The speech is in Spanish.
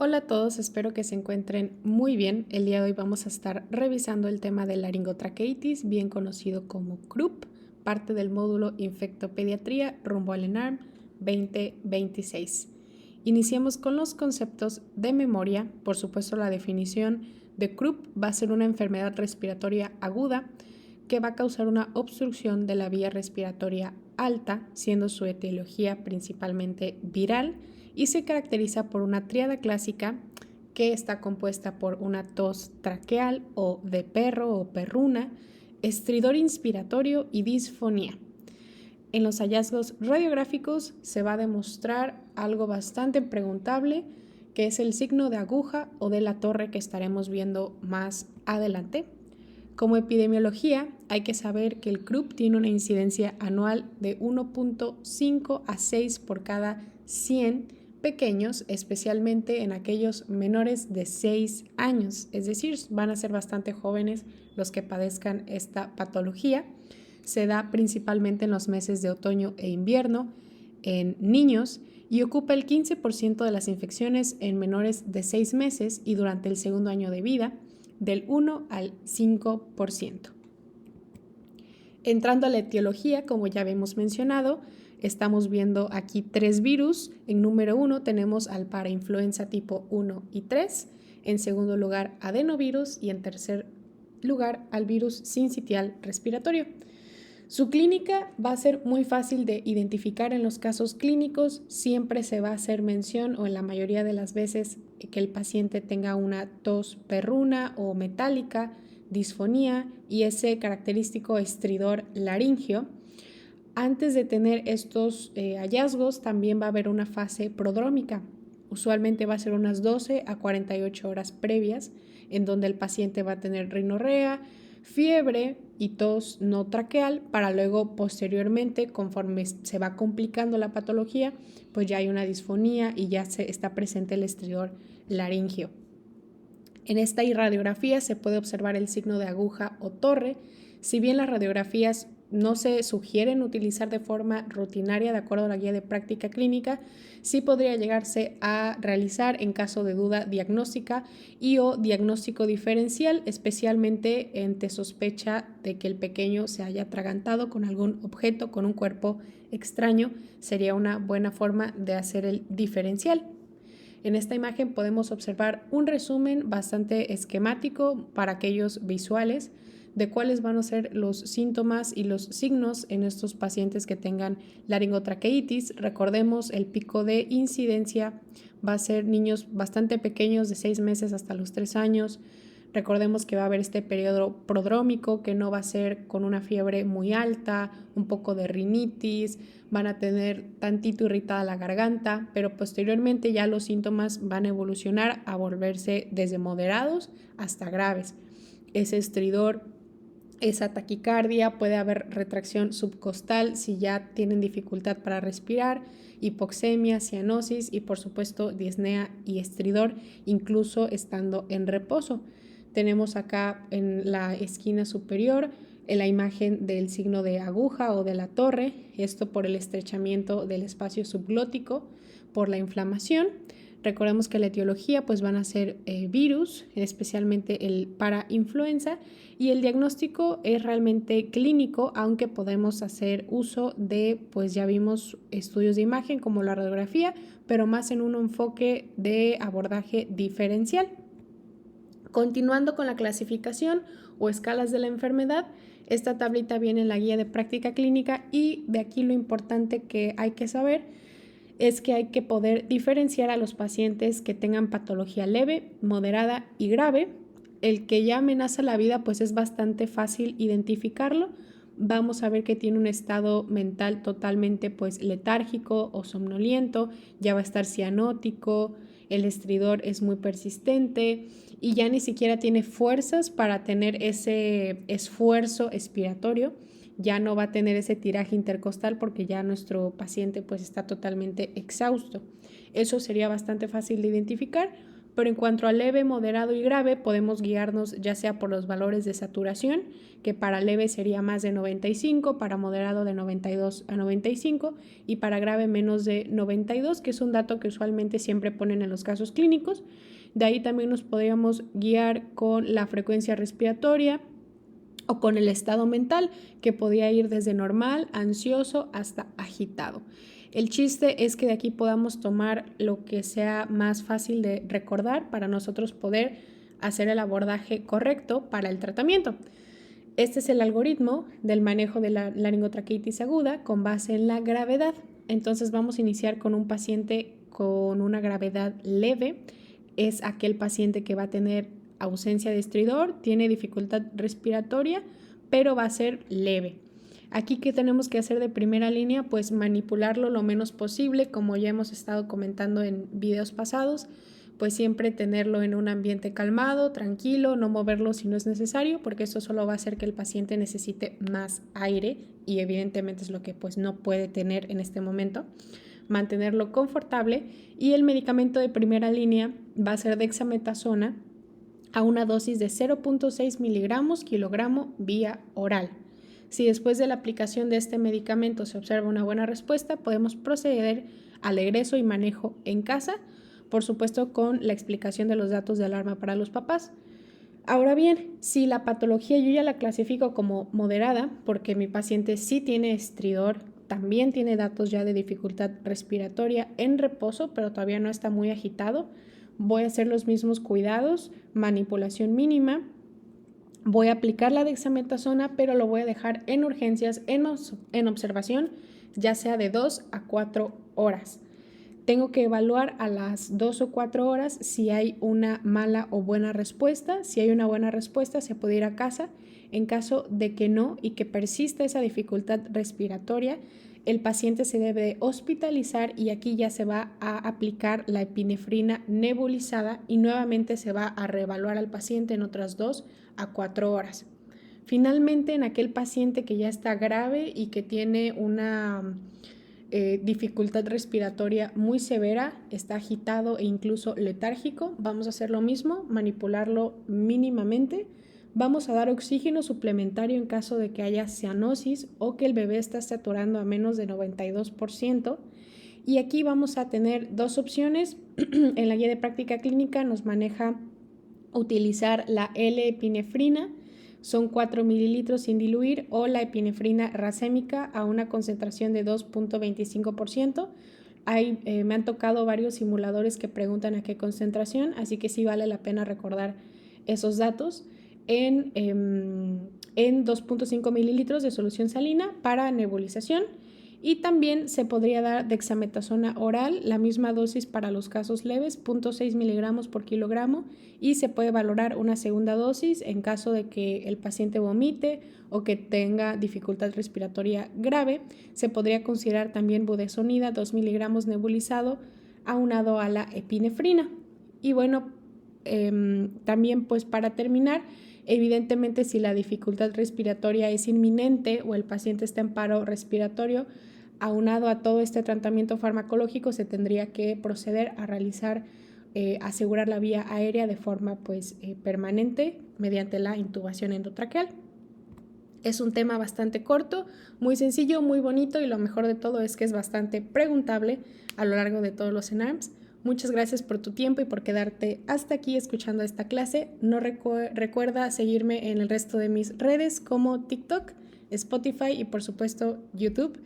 Hola a todos, espero que se encuentren muy bien. El día de hoy vamos a estar revisando el tema de laringotraqueitis, bien conocido como CRUP, parte del módulo Infectopediatría rumbo al ENARM 2026. Iniciemos con los conceptos de memoria. Por supuesto, la definición de CRUP va a ser una enfermedad respiratoria aguda que va a causar una obstrucción de la vía respiratoria alta, siendo su etiología principalmente viral, y se caracteriza por una tríada clásica que está compuesta por una tos traqueal o de perro o perruna, estridor inspiratorio y disfonía. En los hallazgos radiográficos se va a demostrar algo bastante preguntable, que es el signo de aguja o de la torre que estaremos viendo más adelante. Como epidemiología, hay que saber que el CRUP tiene una incidencia anual de 1.5 a 6 por cada 100 pequeños, especialmente en aquellos menores de 6 años, es decir, van a ser bastante jóvenes los que padezcan esta patología. Se da principalmente en los meses de otoño e invierno en niños y ocupa el 15% de las infecciones en menores de 6 meses y durante el segundo año de vida, del 1 al 5%. Entrando a la etiología, como ya habíamos mencionado, estamos viendo aquí 3 virus. En número 1 tenemos al parainfluenza tipo 1 y 3. En segundo lugar, adenovirus. Y en tercer lugar, al virus sincitial respiratorio. Su clínica va a ser muy fácil de identificar en los casos clínicos. Siempre se va a hacer mención, o en la mayoría de las veces, que el paciente tenga una tos perruna o metálica, disfonía y ese característico estridor laringio. Antes de tener estos hallazgos, también va a haber una fase prodrómica. Usualmente va a ser unas 12 a 48 horas previas, en donde el paciente va a tener rinorrea, fiebre y tos no traqueal, para luego posteriormente, conforme se va complicando la patología, pues ya hay una disfonía y ya se está presente el estridor laringio. En esta radiografía se puede observar el signo de aguja o torre. Si bien las radiografías no se sugieren utilizar de forma rutinaria de acuerdo a la guía de práctica clínica, sí podría llegarse a realizar en caso de duda diagnóstica y o diagnóstico diferencial, especialmente ante sospecha de que el pequeño se haya atragantado con algún objeto, con un cuerpo extraño. Sería una buena forma de hacer el diferencial. En esta imagen podemos observar un resumen bastante esquemático para aquellos visuales de cuáles van a ser los síntomas y los signos en estos pacientes que tengan laringotraqueitis. Recordemos, el pico de incidencia va a ser niños bastante pequeños, de 6 meses hasta los 3 años. Recordemos que va a haber este periodo prodrómico, que no va a ser con una fiebre muy alta, un poco de rinitis, van a tener tantito irritada la garganta, pero posteriormente ya los síntomas van a evolucionar a volverse desde moderados hasta graves. Ese estridor, esa taquicardia, puede haber retracción subcostal si ya tienen dificultad para respirar, hipoxemia, cianosis y por supuesto disnea y estridor, incluso estando en reposo. Tenemos acá en la esquina superior en la imagen del signo de aguja o de la torre, esto por el estrechamiento del espacio subglótico, por la inflamación. Recordemos que la etiología pues van a ser virus, especialmente el parainfluenza, y el diagnóstico es realmente clínico, aunque podemos hacer uso de, pues ya vimos, estudios de imagen como la radiografía, pero más en un enfoque de abordaje diferencial. Continuando con la clasificación o escalas de la enfermedad, esta tablita viene en la guía de práctica clínica y de aquí lo importante que hay que saber es que hay que poder diferenciar a los pacientes que tengan patología leve, moderada y grave. El que ya amenaza la vida, pues es bastante fácil identificarlo. Vamos a ver que tiene un estado mental totalmente pues letárgico o somnoliento, ya va a estar cianótico, el estridor es muy persistente y ya ni siquiera tiene fuerzas para tener ese esfuerzo expiratorio. Ya no va a tener ese tiraje intercostal porque ya nuestro paciente pues está totalmente exhausto. Eso sería bastante fácil de identificar Pero en cuanto a leve, moderado y grave, podemos guiarnos ya sea por los valores de saturación, que para leve sería más de 95, para moderado de 92 a 95 y para grave menos de 92, que es un dato que usualmente siempre ponen en los casos clínicos. De ahí también nos podríamos guiar con la frecuencia respiratoria o con el estado mental, que podía ir desde normal, ansioso hasta agitado. El chiste es que de aquí podamos tomar lo que sea más fácil de recordar para nosotros poder hacer el abordaje correcto para el tratamiento. Este es el algoritmo del manejo de la laringotraqueitis aguda con base en la gravedad. Entonces vamos a iniciar con un paciente con una gravedad leve. Es aquel paciente que va a tener ausencia de estridor, tiene dificultad respiratoria, pero va a ser leve. Aquí, ¿qué tenemos que hacer de primera línea? Pues manipularlo lo menos posible, como ya hemos estado comentando en videos pasados, pues siempre tenerlo en un ambiente calmado, tranquilo, no moverlo si no es necesario, porque eso solo va a hacer que el paciente necesite más aire y evidentemente es lo que pues no puede tener en este momento. Mantenerlo confortable y el medicamento de primera línea va a ser dexametasona a una dosis de 0.6 miligramos kilogramo vía oral. Si después de la aplicación de este medicamento se observa una buena respuesta, podemos proceder al egreso y manejo en casa, por supuesto con la explicación de los datos de alarma para los papás. Ahora bien, si la patología yo ya la clasifico como moderada, porque mi paciente sí tiene estridor, también tiene datos ya de dificultad respiratoria en reposo, pero todavía no está muy agitado, voy a hacer los mismos cuidados, manipulación mínima. Voy a aplicar la dexametasona, pero lo voy a dejar en urgencias, en observación, ya sea de 2 a 4 horas. Tengo que evaluar a las 2 o 4 horas si hay una mala o buena respuesta. Si hay una buena respuesta, se puede ir a casa. En caso de que no y que persista esa dificultad respiratoria, el paciente se debe hospitalizar y aquí ya se va a aplicar la epinefrina nebulizada y nuevamente se va a reevaluar al paciente en otras 2 a 4 horas. Finalmente, en aquel paciente que ya está grave y que tiene una dificultad respiratoria muy severa, está agitado e incluso letárgico, vamos a hacer lo mismo, manipularlo mínimamente. Vamos a dar oxígeno suplementario en caso de que haya cianosis o que el bebé está saturando a menos de 92%. Y aquí vamos a tener dos opciones. En la guía de práctica clínica nos maneja utilizar la L-epinefrina, son 4 mililitros sin diluir, o la epinefrina racémica a una concentración de 2.25%. Me han tocado varios simuladores que preguntan a qué concentración, así que sí vale la pena recordar esos datos. En 2.5 mililitros de solución salina para nebulización. Y también se podría dar dexametasona oral, la misma dosis para los casos leves, 0.6 miligramos por kilogramo, y se puede valorar una segunda dosis en caso de que el paciente vomite o que tenga dificultad respiratoria grave. Se podría considerar también budesonida, 2 miligramos nebulizado, aunado a la epinefrina. Y bueno, también pues para terminar, evidentemente si la dificultad respiratoria es inminente o el paciente está en paro respiratorio, aunado a todo este tratamiento farmacológico, se tendría que proceder a realizar, asegurar la vía aérea de forma permanente mediante la intubación endotraqueal. Es un tema bastante corto, muy sencillo, muy bonito y lo mejor de todo es que es bastante preguntable a lo largo de todos los ENARMS. Muchas gracias por tu tiempo y por quedarte hasta aquí escuchando esta clase. No recuerda seguirme en el resto de mis redes como TikTok, Spotify y por supuesto YouTube.